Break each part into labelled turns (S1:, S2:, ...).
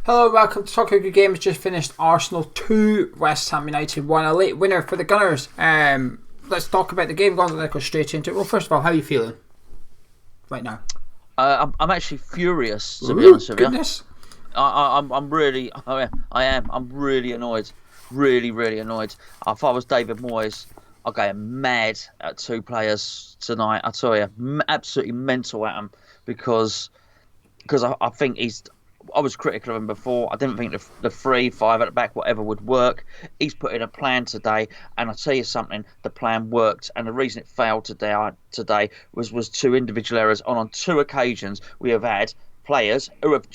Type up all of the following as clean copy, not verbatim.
S1: Hello, welcome to Talk Good Games. Just finished Arsenal 2, West Ham United 1. A late winner for the Gunners. Let's talk about the game. Let's go straight into it. Well, first of all, how are you feeling right now?
S2: I'm actually furious, to be honest with you.
S1: Goodness.
S2: I'm really annoyed. Really annoyed. If I was David Moyes, I'd go mad at two players tonight. I tell you, absolutely mental at him because I think I was critical of him before. I didn't think the 3-5 at the back, whatever, would work. He's put in a plan today, and I'll tell you something, the plan worked. And the reason it failed today was two individual errors. On two occasions, we have had players who have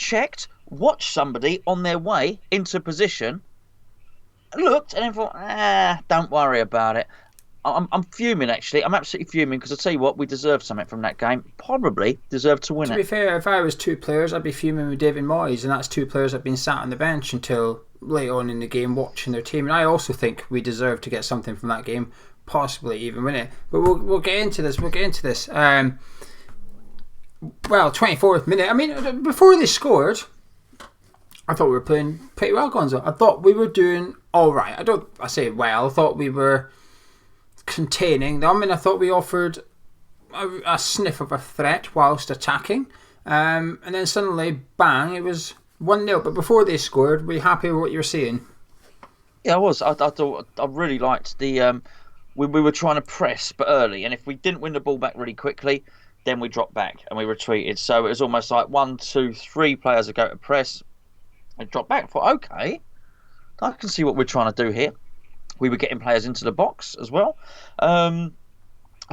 S2: watched somebody on their way into position, looked, and then thought, don't worry about it. I'm fuming, actually. I'm absolutely fuming because I tell you what, we deserved something from that game. Probably deserved to win it.
S1: To be fair, if I was two players, I'd be fuming with David Moyes, and that's two players that have been sat on the bench until late on in the game watching their team. And I also think we deserve to get something from that game, possibly even win it. But we'll get into this. Well, 24th minute. I mean, before they scored, I thought we were playing pretty well, Gonzo. I thought we were doing all right. I say well. I thought we were containing them, and I thought we offered a sniff of a threat whilst attacking, and then suddenly bang, it was 1-0. But before they scored, were you happy with what you were seeing?
S2: Yeah, I was. I thought I really liked the we were trying to press but early, and if we didn't win the ball back really quickly, then we dropped back and we retreated. So it was almost like 1, 2, 3 players that go to press and drop back. I thought, okay, I can see what we're trying to do here. We were getting players into the box as well. I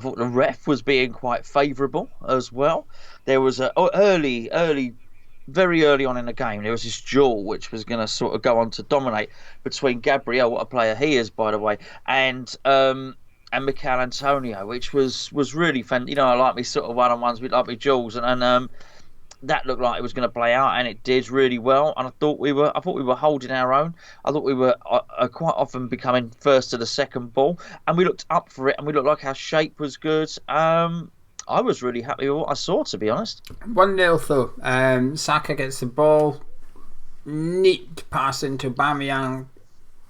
S2: thought the ref was being quite favourable as well. There was very early on in the game, there was this duel which was going to sort of go on to dominate between Gabriel, what a player he is, by the way, and Mikel Antonio, which was really fun. You know, I like me sort of one-on-ones, we like me duels, and that looked like it was going to play out, and it did really well. And I thought we were holding our own. I thought we were quite often becoming first to the second ball, and we looked up for it, and we looked like our shape was good. I was really happy with what I saw, to be honest.
S1: 1-0 though. Saka gets the ball, neat pass into Aubameyang.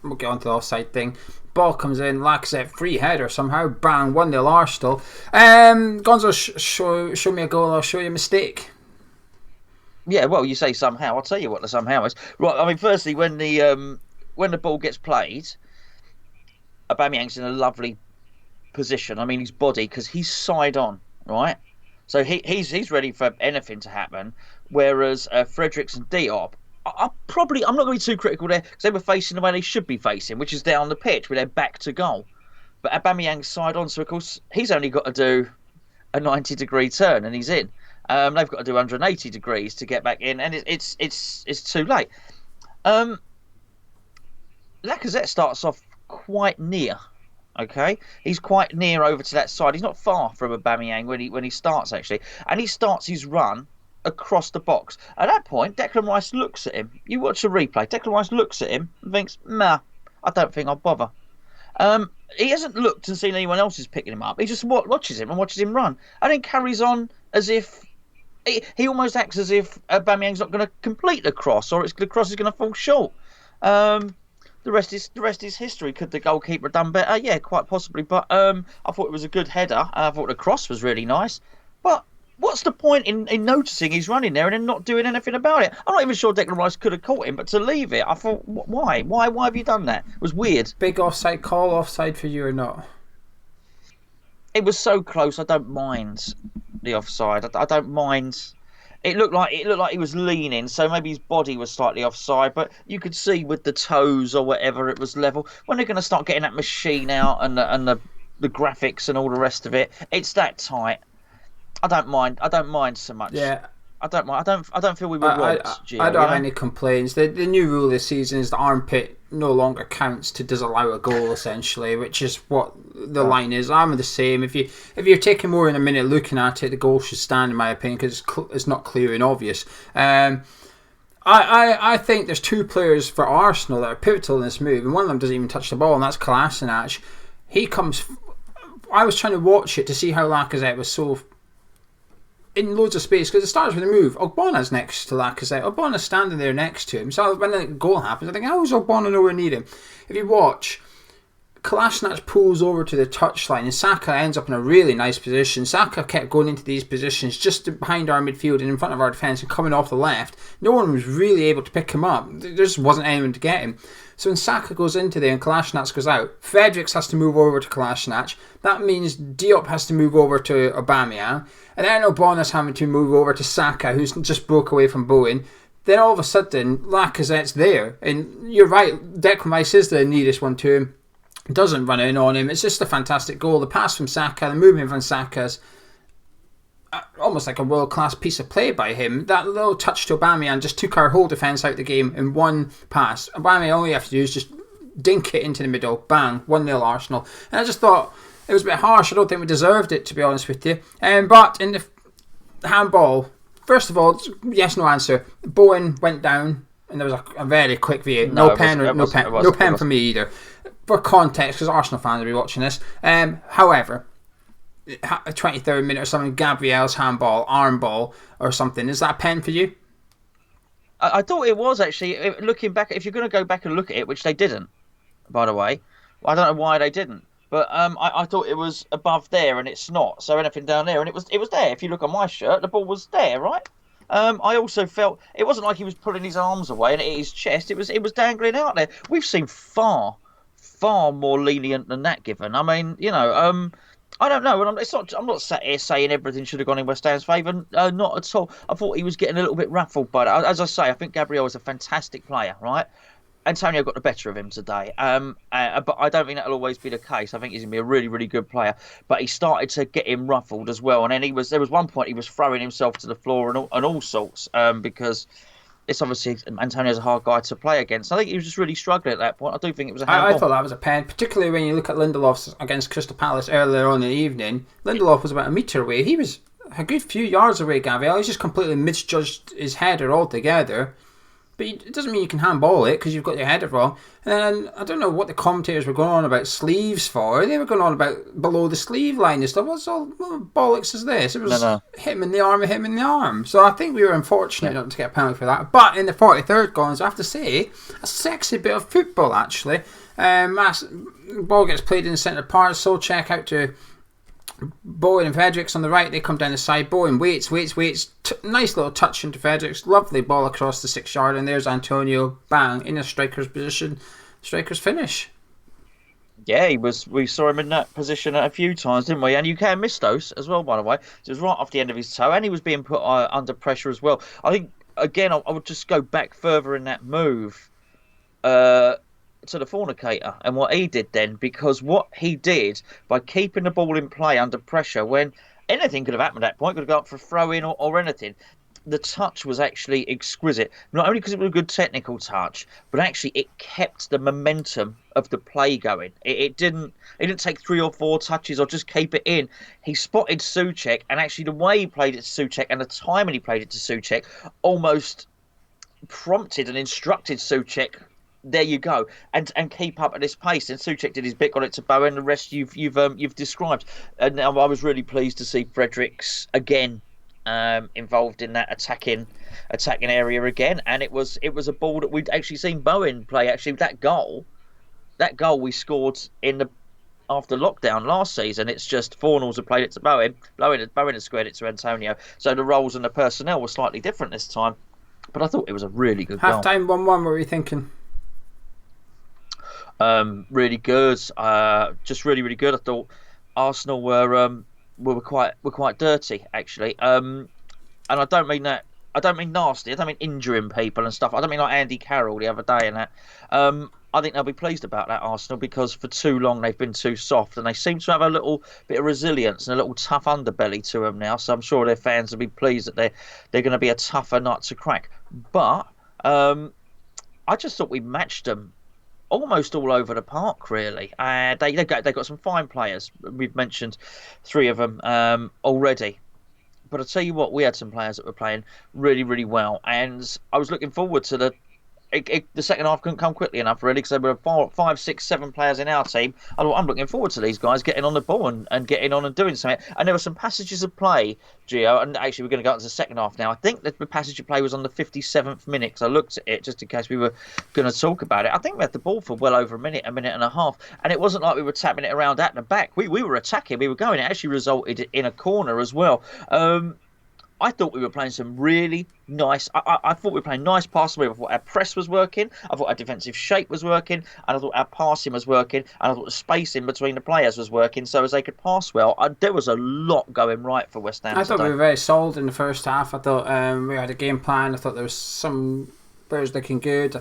S1: We'll get onto the offside thing. Ball comes in, Lacazette free header somehow, bang, 1-0 Arsenal. Gonzo, show me a goal, I'll show you a mistake.
S2: Yeah, well, you say somehow. I'll tell you what the somehow is. Right, I mean, firstly, when the ball gets played, Aubameyang's in a lovely position. I mean, his body, because he's side on, right? So he's ready for anything to happen. Whereas Fredericks and Diop, I'm not going to be too critical there because they were facing the way they should be facing, which is down the pitch with their back to goal. But Aubameyang's side on, so of course he's only got to do a 90-degree turn and he's in. They've got to do 180 degrees to get back in, and it's too late. Lacazette starts off quite near. Okay, he's quite near over to that side. He's not far from Aubameyang when he starts, actually, and he starts his run across the box. At that point, Declan Rice looks at him. You watch the replay. Declan Rice looks at him and thinks, "Nah, I don't think I'll bother." He hasn't looked and seen anyone else is picking him up. He just watches him run, and then carries on as if. He almost acts as if Aubameyang's not going to complete the cross, or the cross is going to fall short. The rest is history. Could the goalkeeper have done better? Yeah, quite possibly. But I thought it was a good header. I thought the cross was really nice. But what's the point in noticing he's running there and then not doing anything about it? I'm not even sure Declan Rice could have caught him, but to leave it, I thought, why? Why have you done that? It was weird.
S1: Big offside call, offside for you or not?
S2: It was so close. I don't mind the offside. I don't mind. It looked like he was leaning, so maybe his body was slightly offside. But you could see with the toes or whatever, it was level. When they're going to start getting that machine out and the graphics and all the rest of it, it's that tight. I don't mind so much.
S1: Yeah.
S2: I don't mind. I don't feel we were robbed.
S1: I don't have any complaints. The new rule this season is the armpit no longer counts to disallow a goal, essentially, which is what the line is. I'm the same. If you're taking more than a minute looking at it, the goal should stand, in my opinion, because it's not clear and obvious. I think there's two players for Arsenal that are pivotal in this move, and one of them doesn't even touch the ball, and that's Kolasinac. I was trying to watch it to see how Lacazette was so in loads of space, because it starts with a move. Ogbonna's next to Lacazette. Ogbonna's standing there next to him. So when the goal happens, I think, how is Ogbonna nowhere near him? If you watch, Kolasinac pulls over to the touchline and Saka ends up in a really nice position. Saka kept going into these positions just behind our midfield and in front of our defence and coming off the left. No one was really able to pick him up. There just wasn't anyone to get him. So when Saka goes into there and Kolasinac goes out, Fredericks has to move over to Kolasinac. That means Diop has to move over to Aubameyang. And then Ogbonna's having to move over to Saka, who's just broke away from Bowen. Then all of a sudden, Lacazette's there. And you're right, Declan Rice is the nearest one to him. Doesn't run in on him. It's just a fantastic goal. The pass from Saka, the movement from Saka's almost like a world-class piece of play by him. That little touch to Aubameyang just took our whole defence out of the game in one pass. Aubameyang, all you have to do is just dink it into the middle. Bang, 1-0 Arsenal. And I just thought it was a bit harsh. I don't think we deserved it, to be honest with you. But in the handball, first of all, yes, no answer. Bowen went down and there was a very quick VA. No pen for me either. For context, because Arsenal fans will be watching this. However, 23rd minute or something, Gabriel's handball, arm ball or something. Is that a pen for you?
S2: I thought it was actually. Looking back, if you're going to go back and look at it, which they didn't, by the way, I don't know why they didn't. But I thought it was above there, and it's not. So anything down there, and it was there. If you look on my shirt, the ball was there, right? I also felt it wasn't like he was pulling his arms away and at his chest. It was dangling out there. We've seen far more lenient than that given. I mean, I don't know. I'm not sat here saying everything should have gone in West Ham's favour. Not at all. I thought he was getting a little bit ruffled by that. As I say, I think Gabriel is a fantastic player, right? Antonio got the better of him today. But I don't think that'll always be the case. I think he's going to be a really, really good player. But he started to get him ruffled as well. And then there was one point he was throwing himself to the floor and all sorts because it's obviously Antonio's a hard guy to play against. I think he was just really struggling at that point. I do think it was a handball.
S1: I thought that was a pen, particularly when you look at Lindelof's against Crystal Palace earlier on in the evening. Lindelof was about a metre away. He was a good few yards away, Gabriel. He's just completely misjudged his header altogether. But it doesn't mean you can handball it because you've got your header wrong. And I don't know what the commentators were going on about sleeves for. They were going on about below the sleeve line and stuff. What bollocks is this? It was hit him in the arm and hit him in the arm. So I think we were unfortunate not to get a penalty for that. But in the 43rd goal, I have to say, a sexy bit of football actually. Ball gets played in the centre part. Solcheck out to Bowen and Fredericks on the right. They come down the side. Bowen waits. Nice little touch into Fredericks. Lovely ball across the 6 yard, and there's Antonio. Bang, in a striker's position. Striker's finish.
S2: Yeah, he was. We saw him in that position a few times, didn't we? And you can miss those as well, by the way. It was right off the end of his toe, and he was being put under pressure as well. I think again, I would just go back further in that move. To the fornicator and what he did then, because what he did by keeping the ball in play under pressure when anything could have happened at that point, could have gone up for a throw in or anything, the touch was actually exquisite, not only because it was a good technical touch, but actually it kept the momentum of the play going. It didn't take 3 or 4 touches or just keep it in. He spotted Souček, and actually the way he played it to Souček and the timing he played it to Souček almost prompted and instructed Souček, there you go, and keep up at this pace. And Souček did his bit, got it to Bowen. The rest you've described. And I was really pleased to see Fredericks again involved in that attacking area again. And it was a ball that we'd actually seen Bowen play. Actually, that goal we scored after lockdown last season. It's just Fornals have played it to Bowen. Bowen had squared it to Antonio. So the roles and the personnel were slightly different this time. But I thought it was a really good goal.
S1: Half-time 1-1, what were you thinking?
S2: Really good, just really, really good. I thought Arsenal were quite dirty actually, and I don't mean that. I don't mean nasty. I don't mean injuring people and stuff. I don't mean like Andy Carroll the other day and that. I think they'll be pleased about that, Arsenal, because for too long they've been too soft, and they seem to have a little bit of resilience and a little tough underbelly to them now. So I'm sure their fans will be pleased that they're going to be a tougher nut to crack. But I just thought we matched them almost all over the park, really. They got some fine players. We've mentioned 3 of them already. But I'll tell you what, we had some players that were playing really, really well. And I was looking forward to the second half couldn't come quickly enough, really, because there were 5, 6, 7 players in our team. I thought, I'm looking forward to these guys getting on the ball and getting on and doing something. And there were some passages of play, Gio, and actually we're going to go into the second half now. I think that the passage of play was on the 57th minute, because I looked at it just in case we were going to talk about it. I think we had the ball for well over a minute and a half, and it wasn't like we were tapping it around at the back. We were attacking, we were going. It actually resulted in a corner as well. I thought we were playing some really nice. I thought we were playing nice passing. I thought our press was working. I thought our defensive shape was working, and I thought our passing was working, and I thought the spacing between the players was working, so as they could pass well. There was a lot going right for West Ham.
S1: I thought we were very solid in the first half. I thought we had a game plan. I thought there was some players looking good.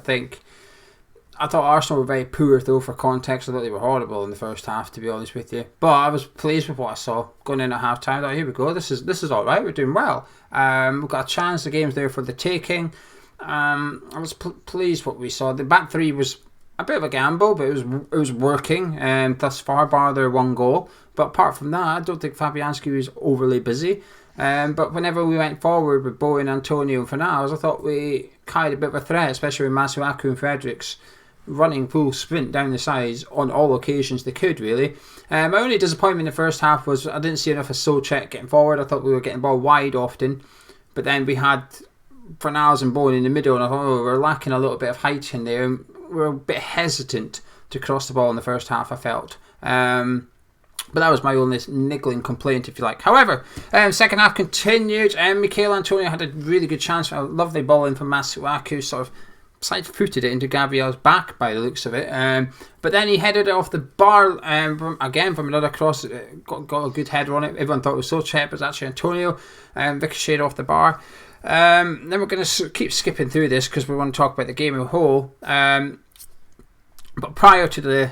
S1: I thought Arsenal were very poor, though, for context. I thought they were horrible in the first half, to be honest with you. But I was pleased with what I saw going in at half time. I thought, here we go, this is all right. We're doing well. We've got a chance. The game's there for the taking. I was pleased what we saw. The back three was a bit of a gamble, but it was working thus far, bar their one goal. But apart from that, I don't think Fabianski was overly busy. But whenever we went forward with Bowen, Antonio and Fernandes, I thought we carried a bit of a threat, especially with Masuaku and Fredericks running full sprint down the sides on all occasions they could, really. My only disappointment in the first half was I didn't see enough of Souček getting forward. I thought we were getting the ball wide often, but then we had Fernandes and Bowen in the middle, and I thought we're lacking a little bit of height in there. We were a bit hesitant to cross the ball in the first half, I felt. But that was my only niggling complaint, if you like. However, second half continued, and Mikel Antonio had a really good chance. A lovely ball in from Masuaku, sort of side-footed it into Gabriel's back by the looks of it. But then he headed it off the bar from another cross. Got a good header on it. Everyone thought it was Souček, but it was actually Antonio. Ricocheted off the bar. Then we're going to keep skipping through this because we want to talk about the game as a whole. But prior to the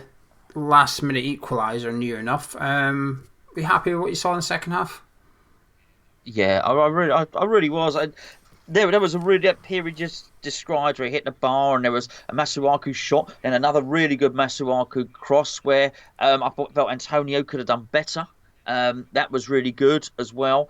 S1: last-minute equaliser, near enough, were you happy with what you saw in the second half?
S2: Yeah, I really was. There was a really that period just described where he hit the bar, and there was a Masuaku shot, and another really good Masuaku cross where I felt Antonio could have done better. That was really good as well.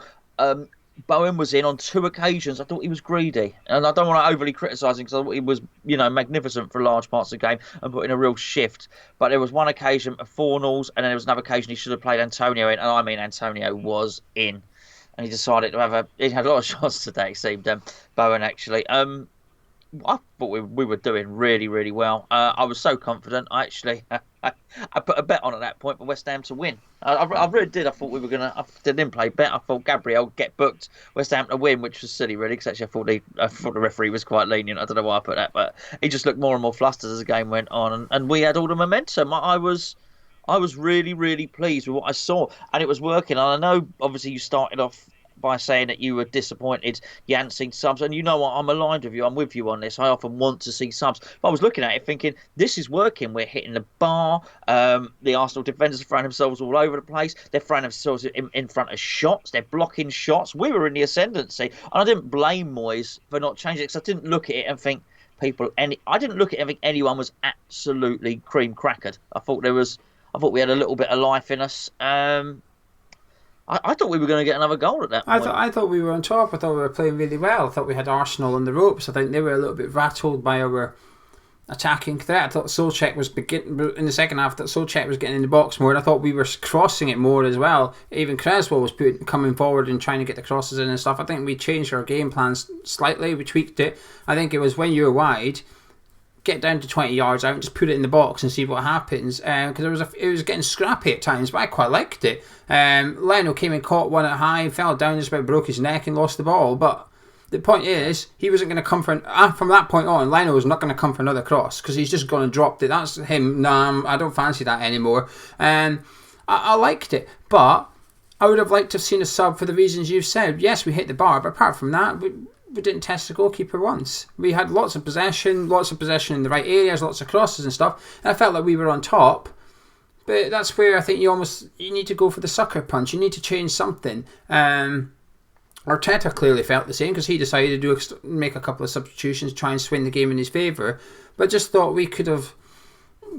S2: Bowen was in on 2 occasions. I thought he was greedy, and I don't want to overly criticise him because I thought he was, magnificent for large parts of the game and put in a real shift. But there was one occasion of 4-0s, and then there was another occasion he should have played Antonio in, and I mean Antonio was in. And he decided to he had a lot of shots today, it seemed, Bowen, actually. I thought we were doing really, really well. I was so confident, I put a bet on at that point for West Ham to win. I really did. I thought we were going to... I didn't play bet. I thought Gabriel would get booked, West Ham to win, which was silly, really, because actually I thought the referee was quite lenient. I don't know why I put that, but he just looked more and more flustered as the game went on, and we had all the momentum. I was really, really pleased with what I saw, and it was working. And I know, obviously, you started off by saying that you were disappointed you hadn't seen subs, and you know what, I'm aligned with you. I'm with you on this. I often want to see subs, but I was looking at it thinking, this is working. We're hitting the bar. The Arsenal defenders are throwing themselves all over the place. They're throwing themselves in front of shots. They're blocking shots. We were in the ascendancy, and I didn't blame Moyes for not changing it, because I didn't look at it and think I didn't look at it and think anyone was absolutely cream crackered. I thought we had a little bit of life in us. I thought we were going to get another goal at that point.
S1: I thought we were on top. I thought we were playing really well. I thought we had Arsenal on the ropes. I think they were a little bit rattled by our attacking threat. I thought Souček was in the second half. That Souček was getting in the box more, and I thought we were crossing it more as well. Even Creswell was coming forward and trying to get the crosses in and stuff. I think we changed our game plans slightly. We tweaked it. I think it was when you're wide, get down to 20 yards out and just put it in the box and see what happens, because it was getting scrappy at times, but I quite liked it. Leno came and caught one at high, fell down, just about broke his neck and lost the ball. But the point is, he wasn't going to come from that point on. Leno was not going to come for another cross because he's just gone and dropped it. That's him. Nah, I don't fancy that anymore. I liked it, but I would have liked to have seen a sub for the reasons you've said. Yes, we hit the bar, but apart from that, we didn't test the goalkeeper once. We had lots of possession in the right areas, lots of crosses and stuff. And I felt like we were on top. But that's where I think you need to go for the sucker punch. You need to change something. Arteta clearly felt the same because he decided to make a couple of substitutions, try and swing the game in his favour. But just thought we could have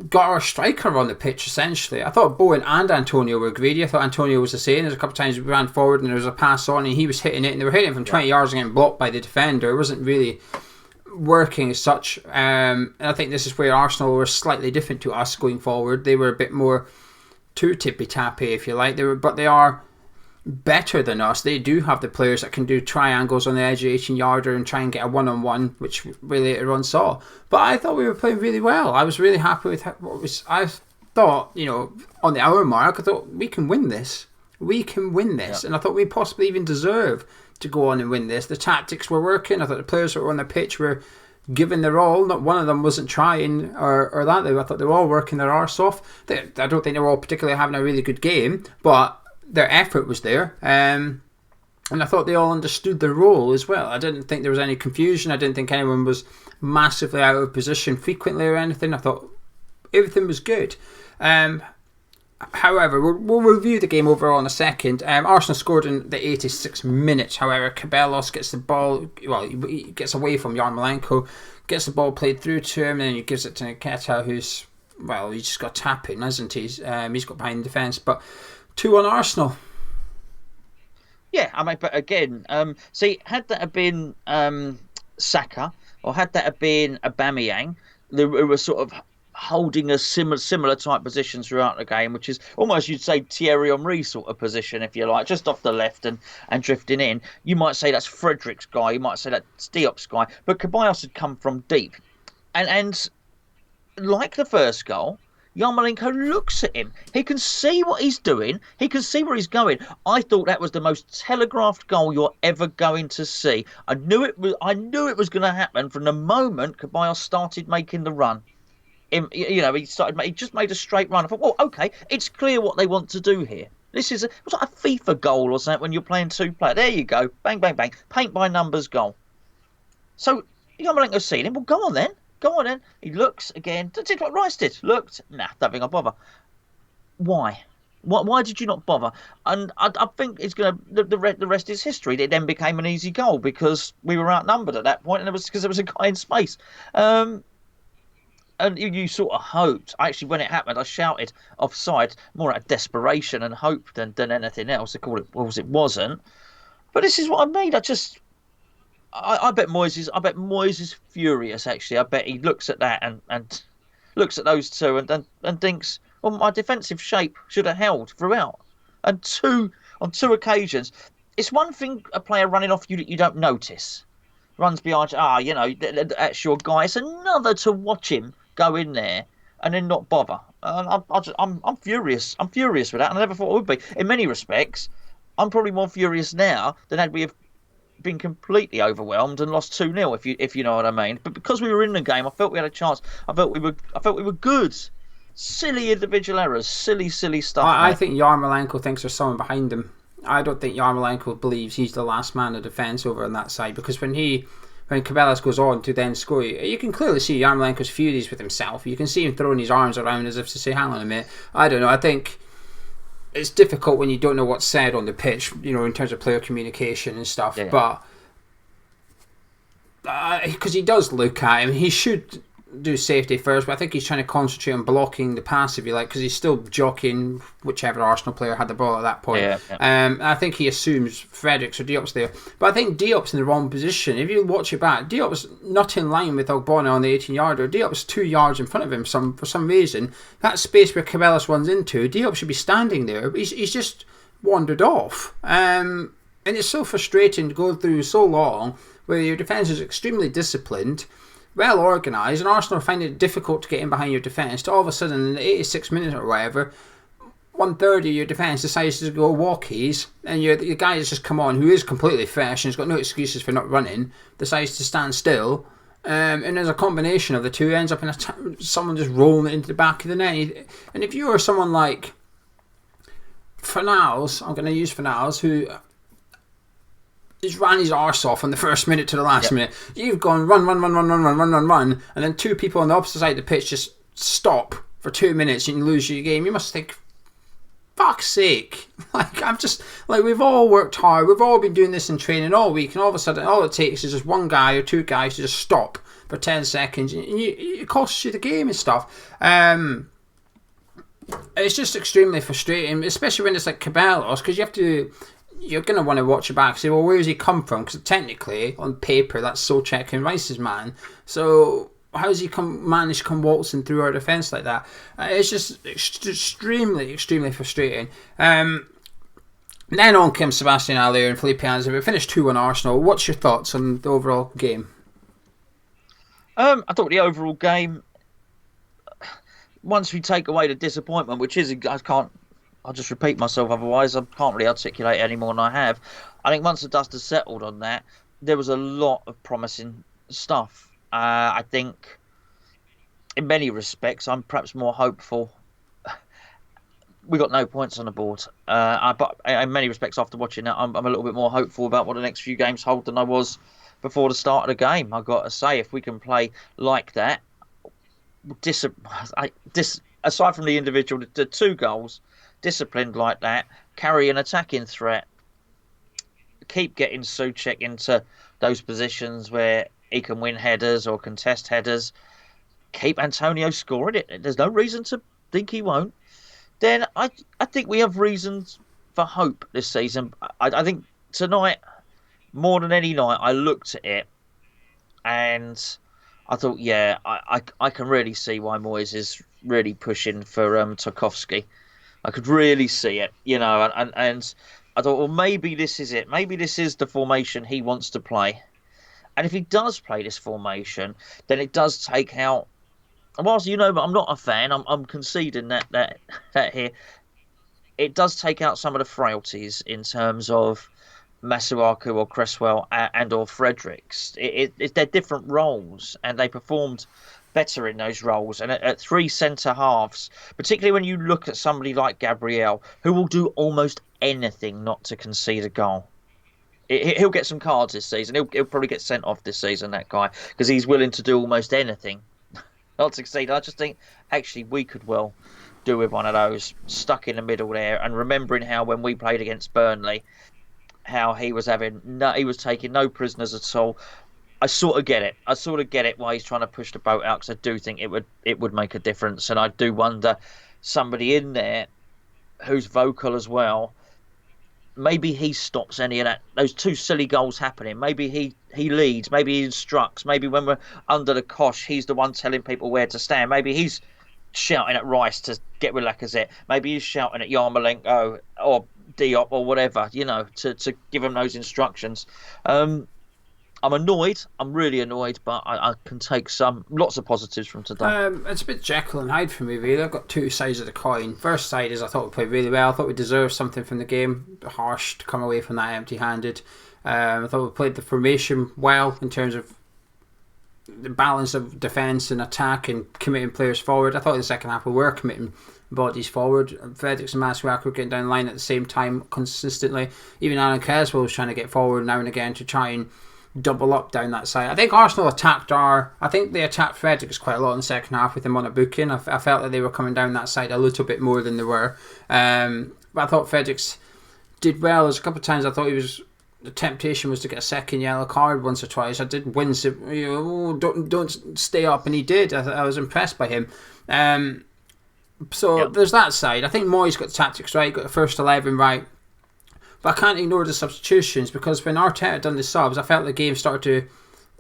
S1: got our striker on the pitch, essentially. I thought Bowen and Antonio were greedy. I thought Antonio was the same. There's a couple of times we ran forward and there was a pass on and he was hitting it, and they were hitting from 20 yards and getting blocked by the defender. It wasn't really working as such. And I think this is where Arsenal were slightly different to us going forward. They were a bit more too tippy-tappy, if you like. But they are better than us. They do have the players that can do triangles on the edge of 18-yarder and try and get a one-on-one, which we later on saw. But I thought we were playing really well. I was really happy with what was. I thought, on the hour mark, I thought we can win this. We can win this, and I thought we possibly even deserve to go on and win this. The tactics were working. I thought the players that were on the pitch were giving their all. Not one of them wasn't trying or that. I thought they were all working their arse off. I don't think they were all particularly having a really good game, but their effort was there. And I thought they all understood their role as well. I didn't think there was any confusion. I didn't think anyone was massively out of position frequently or anything. I thought everything was good. However, we'll review the game overall in a second. Arsenal scored in the 86th minute. However, Ceballos gets the ball. Well, he gets away from Yarmolenko, gets the ball played through to him, and then he gives it to Nketiah, who's, well, he's just got tapping, hasn't he? He's got behind the defence. But 2-1 Arsenal.
S2: Yeah, I mean, but again, see, had that have been Saka, or had that have been Aubameyang, they were sort of holding a similar type position throughout the game, which is almost, you'd say, Thierry Henry sort of position, if you like, just off the left and drifting in. You might say that's Frederick's guy, you might say that's Diop's guy, but Ceballos had come from deep. And like the first goal, Yarmolenko looks at him. He can see what he's doing. He can see where he's going. I thought that was the most telegraphed goal you're ever going to see. I knew it was going to happen from the moment Ceballos started making the run. He just made a straight run. I thought, well, okay, it's clear what they want to do here. This is it was like a FIFA goal or something when you're playing two players. There you go, bang, bang, bang, paint by numbers goal. So Yarmolenko's seen him. Well, go on then. He looks again. Did what Rice did. Looked. Nah, don't think I'll bother. Why? Why did you not bother? And I think it's going to. The rest is history. It then became an easy goal because we were outnumbered at that point, and it was because there was a guy in space. And you sort of hoped. Actually, when it happened, I shouted offside more out of desperation and hope than anything else. To call it was, it wasn't. But this is what I mean. I bet Moyes is furious. Actually, I bet he looks at that and looks at those two and thinks, well, my defensive shape should have held throughout. And on two occasions, it's one thing a player running off you that you don't notice, runs behind you. That's your guy. It's another to watch him go in there and then not bother. And I'm furious. I'm furious with that. And I never thought I would be. In many respects, I'm probably more furious now than had we have been completely overwhelmed and lost 2-0, if you know what I mean. But because we were in the game, I felt we had a chance. I felt we were good. Silly individual errors, silly stuff.
S1: I think Yarmolenko thinks there's someone behind him. I don't think Yarmolenko believes he's the last man of defence over on that side, because when Ceballos goes on to then score, you can clearly see Yarmolenko's furious with himself. You can see him throwing his arms around as if to say, hang on a minute. I don't know. I think it's difficult when you don't know what's said on the pitch, in terms of player communication and stuff. Yeah. But because he does look at him, he should do safety first, but I think he's trying to concentrate on blocking the pass, if you like, because he's still jockeying whichever Arsenal player had the ball at that point. I think he assumes Fredericks or Diop's there, but I think Diop's in the wrong position. If you watch it back, Diop's not in line with Ogbonna on the 18-yarder. Diop's 2 yards in front of him. For some reason, that space where Ceballos runs into, Diop should be standing there, but he's just wandered off. And it's so frustrating to go through so long where your defence is extremely disciplined, well organised, and Arsenal find it difficult to get in behind your defence, to all of a sudden in the 86th minute or whatever, 1/3 of your defence decides to go walkies, and the guy that's just come on, who is completely fresh and has got no excuses for not running, decides to stand still, and there's a combination of the two, ends up in someone just rolling it into the back of the net. And if you're someone like Fornals, I'm going to use Fornals, who he's ran his arse off from the first minute to the last minute. You've gone run, and then two people on the opposite side of the pitch just stop for 2 minutes and you lose your game. You must think, fuck's sake. We've all worked hard. We've all been doing this in training all week, and all of a sudden, all it takes is just one guy or two guys to just stop for 10 seconds, and it costs you the game and stuff. It's just extremely frustrating, especially when it's like Ceballos, because you have to. you're going to want to watch it back and say, well, where does he come from? Because technically, on paper, that's Souček and Rice's man. So how's he managed to come waltzing through our defence like that? It's just extremely, extremely frustrating. Then on comes Sebastian Haller and Felipe Anza. We finished 2-1 Arsenal. What's your thoughts on the overall game?
S2: I thought the overall game, once we take away the disappointment, which is, I'll just repeat myself, otherwise I can't really articulate any more than I have. I think once the dust has settled on that, there was a lot of promising stuff. I think in many respects I'm perhaps more hopeful. We got no points on the board, but in many respects after watching that, I'm a little bit more hopeful about what the next few games hold than I was before the start of the game. I've got to say, if we can play like that, aside from the individual, the 2 goals, disciplined like that, carry an attacking threat, keep getting Souček into those positions where he can win headers or contest headers, keep Antonio scoring it. There's no reason to think he won't. Then I think we have reasons for hope this season. I think tonight, more than any night, I looked at it and I thought, yeah, I can really see why Moyes is really pushing for Tarkowski. I could really see it, and I thought, well, maybe this is it. Maybe this is the formation he wants to play. And if he does play this formation, then it does take out. And whilst but I'm not a fan, I'm conceding that here. It does take out some of the frailties in terms of Masuaku or Cresswell and or Fredericks. They're different roles, and they performed better in those roles. And at 3 centre halves, particularly when you look at somebody like Gabriel, who will do almost anything not to concede a goal. He'll get some cards this season. He'll probably get sent off this season, that guy, because he's willing to do almost anything not to succeed. I just think actually we could well do with one of those stuck in the middle there. And remembering how when we played against Burnley, how he was taking no prisoners at all. I sort of get it. I sort of get it why he's trying to push the boat out, because I do think it would make a difference. And I do wonder, somebody in there who's vocal as well, maybe he stops any of those 2 silly goals happening. Maybe he leads. Maybe he instructs. Maybe when we're under the cosh, he's the one telling people where to stand. Maybe he's shouting at Rice to get with Lacazette. Maybe he's shouting at Yarmolenko or Diop or whatever, to give him those instructions. I'm annoyed. I'm really annoyed, but I can take lots of positives from today.
S1: It's a bit Jekyll and Hyde for me, really. I've got 2 sides of the coin. First side is I thought we played really well. I thought we deserved something from the game. Harsh to come away from that empty-handed. I thought we played the formation well in terms of the balance of defence and attack and committing players forward. I thought in the second half we were committing bodies forward. Fredericks and Masuaku were getting down the line at the same time consistently. Even Alan Creswell was trying to get forward now and again to try and double up down that side. I think Arsenal they attacked Fredericks quite a lot in the second half with him on a booking. I felt that they were coming down that side a little bit more than they were. But I thought Fredericks did well. There's a couple of times I thought the temptation was to get a second yellow card once or twice. I did wince it, don't stay up, and he did. I was impressed by him. There's that side. I think Moyes got the tactics right, got the first 11 right. But I can't ignore the substitutions, because when Arteta done the subs, I felt the game started to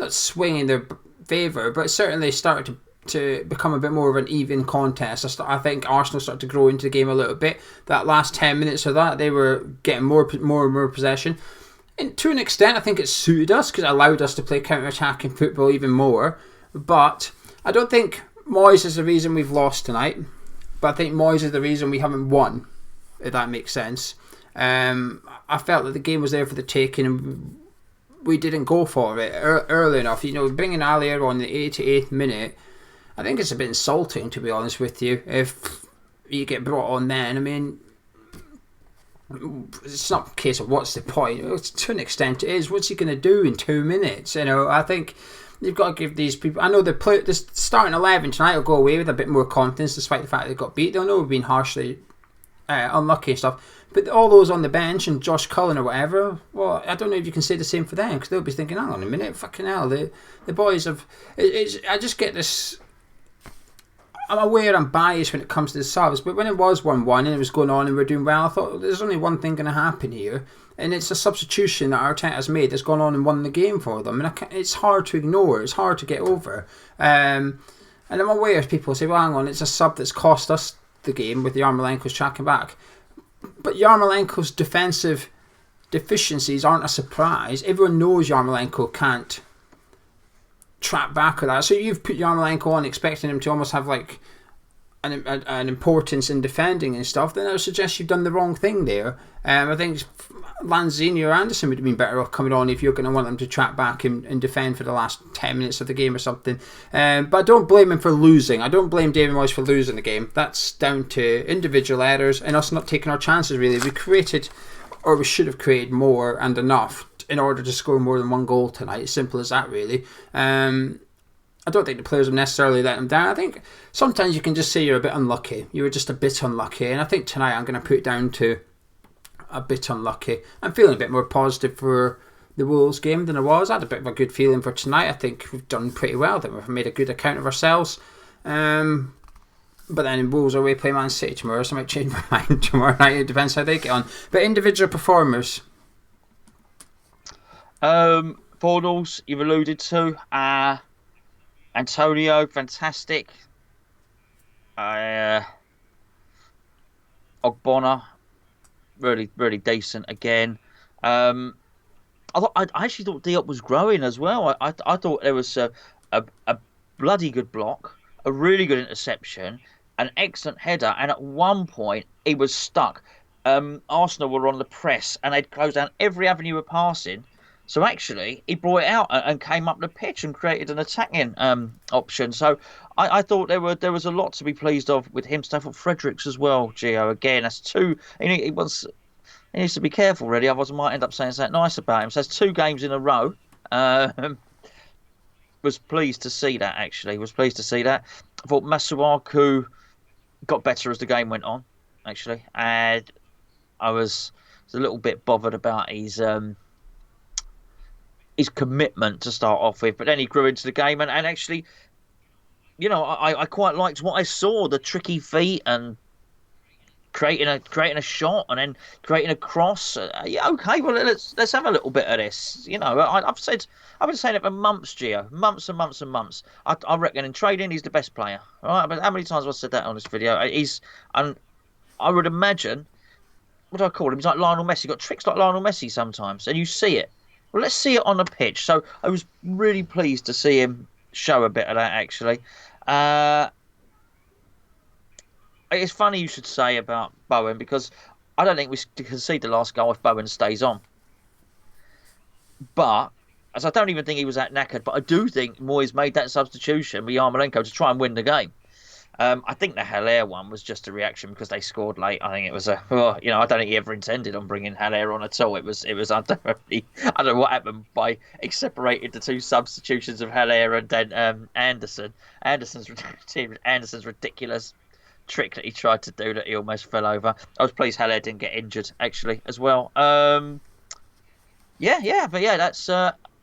S1: not swing in their favour, but it certainly started to become a bit more of an even contest. I think Arsenal started to grow into the game a little bit. That last 10 minutes of that, they were getting more and more possession. And to an extent, I think it suited us because it allowed us to play counter-attacking football even more. But I don't think Moyes is the reason we've lost tonight. But I think Moyes is the reason we haven't won, if that makes sense. I felt that the game was there for the taking and we didn't go for it early enough. Bringing Haller on the 88th minute, I think it's a bit insulting, to be honest with you, if you get brought on then. I mean, it's not a case of what's the point. To an extent it is. What's he going to do in 2 minutes? I think you've got to give these people... I know the starting 11 tonight will go away with a bit more confidence despite the fact they got beat. They'll know we've been harshly unlucky and stuff. But all those on the bench and Josh Cullen or whatever, well, I don't know if you can say the same for them, because they'll be thinking, hang on a minute, fucking hell, the boys have... I just get this... I'm aware I'm biased when it comes to the subs, but when it was 1-1 and it was going on and we were doing well, I thought there's only one thing going to happen here, and it's a substitution that Arteta's made that's gone on and won the game for them. And it's hard to ignore, it's hard to get over. And I'm aware people say, well, hang on, it's a sub that's cost us the game with Yarmolenko's tracking back. But Yarmolenko's defensive deficiencies aren't a surprise. Everyone knows Yarmolenko can't track back with that. So you've put Yarmolenko on expecting him to almost have like an importance in defending and stuff, then I would suggest you've done the wrong thing there. I think Lanzini or Anderson would have been better off coming on if you're going to want them to track back and defend for the last 10 minutes of the game or something. But I don't blame him for losing. I don't blame David Moyes for losing the game. That's down to individual errors and us not taking our chances, really. We created, or we should have created more and enough in order to score more than one goal tonight. Simple as that, really. I don't think the players have necessarily let them down. I think sometimes you can just say you're a bit unlucky. You were just a bit unlucky. And I think tonight I'm going to put it down to a bit unlucky. I'm feeling a bit more positive for the Wolves game than I was. I had a bit of a good feeling for tonight. I think we've done pretty well. I think we've made a good account of ourselves. But then in Wolves away play Man City tomorrow, so I might change my mind tomorrow night. It depends how they get on. But individual performers.
S2: Bortles, you've alluded to. Antonio, fantastic. Ogbonna, really, really decent again. I actually thought Diop was growing as well. I thought there was a bloody good block, a really good interception, an excellent header, and at one point he was stuck. Arsenal were on the press and they'd closed down every avenue of passing. So actually, he brought it out and came up the pitch and created an attacking option. So I thought there was a lot to be pleased of with him. Stafford Fredericks as well, Geo. Again, that's two. He needs to be careful, really. Otherwise, I might end up saying something nice about him. So that's 2 games in a row. Was pleased to see that, actually. Was pleased to see that. I thought Masuaku got better as the game went on, actually. And I was a little bit bothered about his commitment to start off with, but then he grew into the game and actually, I quite liked what I saw, the tricky feet and creating a shot and then creating a cross. Okay, well let's have a little bit of this. I've been saying it for months, Gio, months and months and months. I reckon in trading he's the best player. All right, but how many times have I said that on this video? And I would imagine, what do I call him? He's like Lionel Messi. Got tricks like Lionel Messi sometimes, and you see it. Well, let's see it on the pitch. So I was really pleased to see him show a bit of that, actually. It's funny you should say about Bowen, because I don't think we can concede the last goal if Bowen stays on. But, as I don't even think he was that knackered, but I do think Moyes made that substitution with Yarmolenko to try and win the game. I think the Haller one was just a reaction because they scored late. I think it was I don't think he ever intended on bringing Haller on at all. It was I don't know what happened by he separated the 2 substitutions of Haller and then Anderson. Anderson's ridiculous trick that he tried to do that he almost fell over. I was pleased Haller didn't get injured actually as well.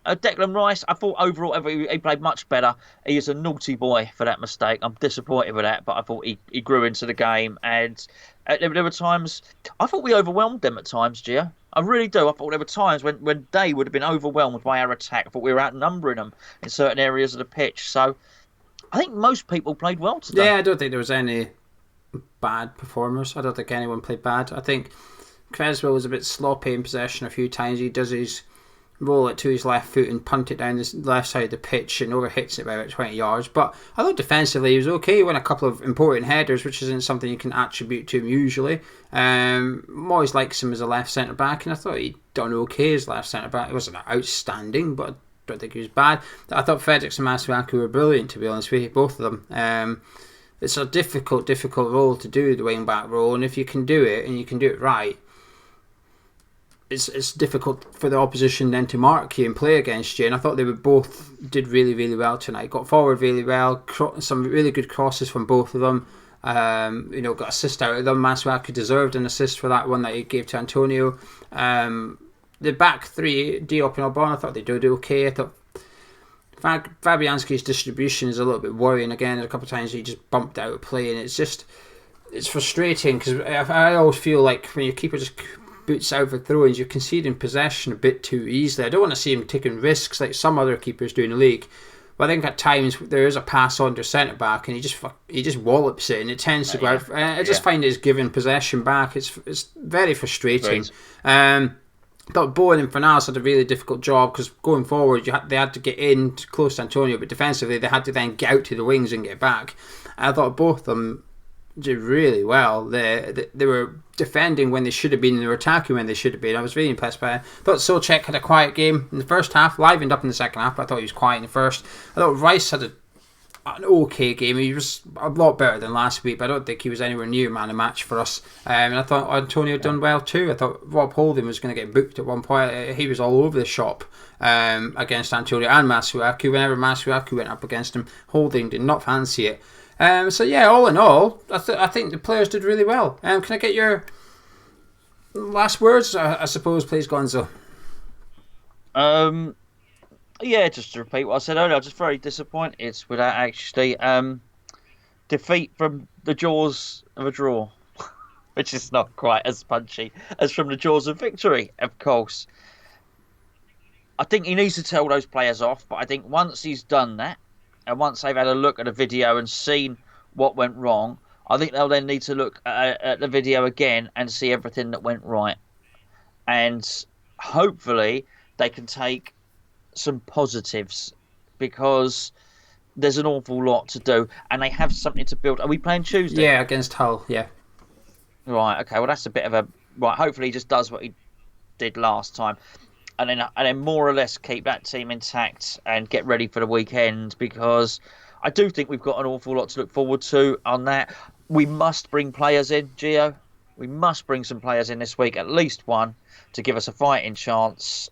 S2: That's Declan Rice, I thought overall he played much better. He is a naughty boy for that mistake. I'm disappointed with that, but I thought he grew into the game. And there were times, I thought we overwhelmed them at times, Gio. I really do. I thought there were times when they would have been overwhelmed by our attack. I thought we were outnumbering them in certain areas of the pitch. So I think most people played well today.
S1: Yeah, I don't think there was any bad performers. I don't think anyone played bad. I think Creswell was a bit sloppy in possession a few times. He does his roll it to his left foot and punt it down the left side of the pitch and overhits it by about 20 yards. But I thought defensively he was okay. He won a couple of important headers, which isn't something you can attribute to him usually. Moyes likes him as a left centre back, and I thought he'd done okay as left centre back. It wasn't outstanding, but I don't think he was bad. I thought Fredericks and Masuaku were brilliant, to be honest with you, both of them. It's a difficult role to do, the wing back role, and if you can do it and you can do it right, it's difficult for the opposition then to mark you and play against you. And I thought they both did really, really well tonight. Got forward really well. Some really good crosses from both of them. Got assist out of them. Masuaku deserved an assist for that one that he gave to Antonio. The back 3, Diop and Ogbonna, I thought they did okay. I thought Fabianski's distribution is a little bit worrying again. A couple of times he just bumped out of play, and it's frustrating because I always feel like when your keeper just boots out for throw-ins, you're conceding possession a bit too easily. I don't want to see him taking risks like some other keepers do in the league. But I think at times there is a pass on to centre back, and he just wallops it, and it tends to go out. I just find it's giving possession back. It's very frustrating. But Bowen and Fornals had a really difficult job because going forward, they had to get in close to Antonio, but defensively they had to then get out to the wings and get back. I thought both of them did really well. They were defending when they should have been, and they were attacking when they should have been. I was really impressed by it. I thought Souček had a quiet game in the first half, livened up in the second half, but I thought he was quiet in the first. I thought Rice had an okay game. He was a lot better than last week, but I don't think he was anywhere near man of match for us. And I thought Antonio done well too. I thought Rob Holding was going to get booked at one point. He was all over the shop against Antonio and Masuaku. Whenever Masuaku went up against him, Holding did not fancy it. So yeah, all in all, I think the players did really well. Can I get your last words, I suppose, please, Gonzo?
S2: Yeah, just to repeat what I said earlier, I'm just very disappointed without actually defeat from the jaws of a draw, which is not quite as punchy as from the jaws of victory, of course. I think he needs to tell those players off, but I think once he's done that, and once they've had a look at the video and seen what went wrong, I think they'll then need to look at the video again and see everything that went right. And hopefully they can take some positives, because there's an awful lot to do and they have something to build. Are we playing Tuesday?
S1: Yeah, against Hull, yeah.
S2: Right, okay, well that's a bit of a... Right, hopefully he just does what he did last time. And then more or less keep that team intact and get ready for the weekend, because I do think we've got an awful lot to look forward to on that. We must bring players in, Geo. We must bring some players in this week, at least one, to give us a fighting chance.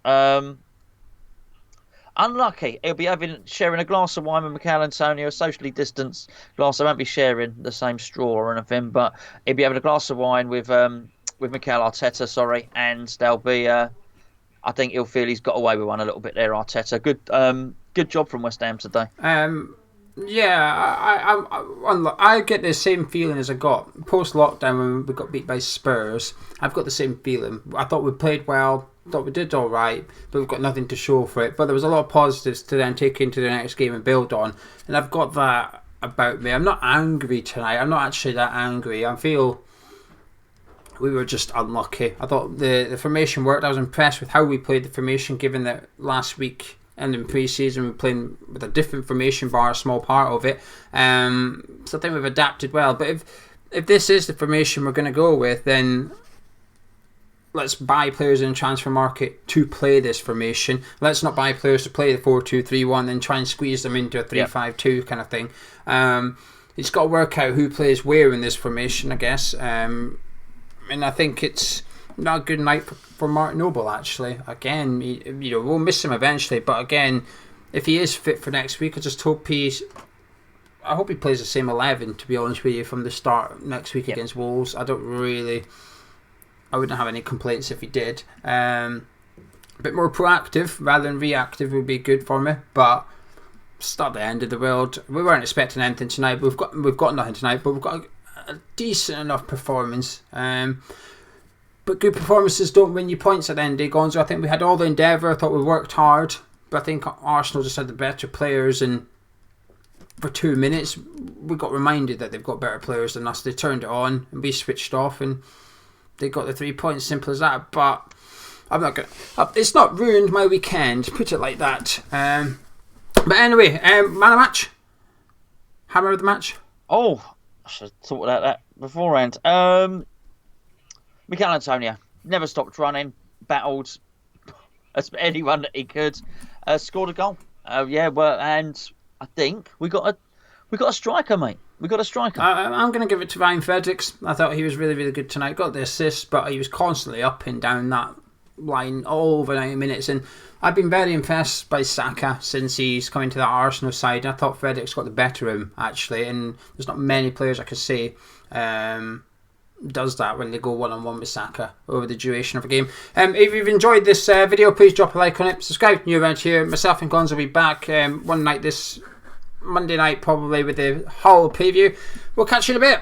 S2: Unlucky. He'll be sharing a glass of wine with Mikel Antonio, a socially distanced glass. I won't be sharing the same straw or anything, but he'll be having a glass of wine with Mikel Arteta, and they'll be... I think he'll feel he's got away with one a little bit there, Arteta. Good job from West Ham today.
S1: Yeah, I get the same feeling as I got post-lockdown when we got beat by Spurs. I've got the same feeling. I thought we played well, thought we did all right, but we've got nothing to show for it. But there was a lot of positives to then take into the next game and build on. And I've got that about me. I'm not angry tonight. I'm not actually that angry. I feel... we were just unlucky. I thought the formation worked. I was impressed with how we played the formation, given that last week and in pre-season we were playing with a different formation, bar a small part of it. So I think we've adapted well. But if this is the formation we're going to go with, then let's buy players in the transfer market to play this formation. Let's not buy players to play the 4-2-3-1 and try and squeeze them into a 3-5-2 kind of thing. It's got to work out who plays where in this formation, I guess. And I think it's not a good night for Mark Noble, actually. Again, we'll miss him eventually, but again, if he is fit for next week, I hope he plays the same 11, to be honest with you, from the start next week against Wolves. I wouldn't have any complaints if he did. A bit more proactive rather than reactive would be good for me, but it's not the end of the world. We weren't expecting anything tonight, but we've got nothing tonight, but we've got a decent enough performance. But good performances don't win you points at the end of the day, Gonzo. I think we had all the endeavour. I thought we worked hard, but I think Arsenal just had the better players, and for 2 minutes we got reminded that they've got better players than us. They turned it on and we switched off and they got the 3 points, simple as that. But I'm not going to... It's not ruined my weekend, put it like that. But anyway, man of match? Hammer of the match?
S2: Oh, I should have thought about that beforehand. Mikel Antonio never stopped running, battled anyone that he could, scored a goal. And I think we got a striker, mate. We got a striker.
S1: I'm going to give it to Ryan Fredericks. I thought he was really, really good tonight. Got the assist, but he was constantly up and down that line all over 90 minutes. And I've been very impressed by Saka since he's come into that Arsenal side. I thought Fredericks got the better of him, actually. And there's not many players I could say does that when they go one-on-one with Saka over the duration of a game. If you've enjoyed this video, please drop a like on it. Subscribe, new around here. Myself and Gonzo will be back one night this Monday night, probably, with the Hull preview. We'll catch you in a bit.